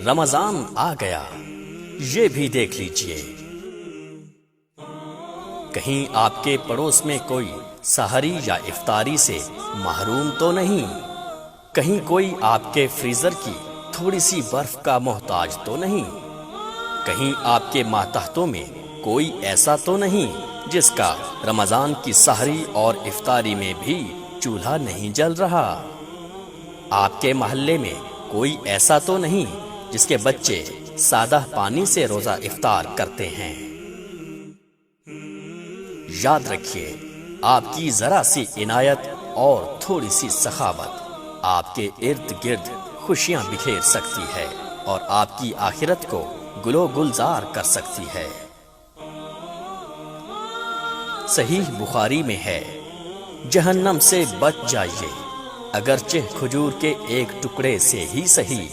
रमजान आ गया, ये भी देख लीजिए। कहीं आपके पड़ोस में कोई सहरी या इफ्तारी से महरूम तो नहीं? कहीं कोई आपके फ्रीजर की थोड़ी सी बर्फ का मोहताज तो नहीं? कहीं आपके मातहतों में कोई ऐसा तो नहीं जिसका रमजान की सहरी और इफ्तारी में भी चूल्हा नहीं जल रहा? आपके मोहल्ले में कोई ऐसा तो नहीं जिसके बच्चे सादा पानी से रोजा इफ्तार करते हैं? याद रखिए, आपकी जरा सी इनायत और थोड़ी सी सखावत आपके इर्द गिर्द खुशियां बिखेर सकती है और आपकी आखिरत को गुलो गुलजार कर सकती है। सहीह बुखारी में है, जहन्नम से बच जाइए, अगरचे खजूर के एक टुकड़े से ही सही।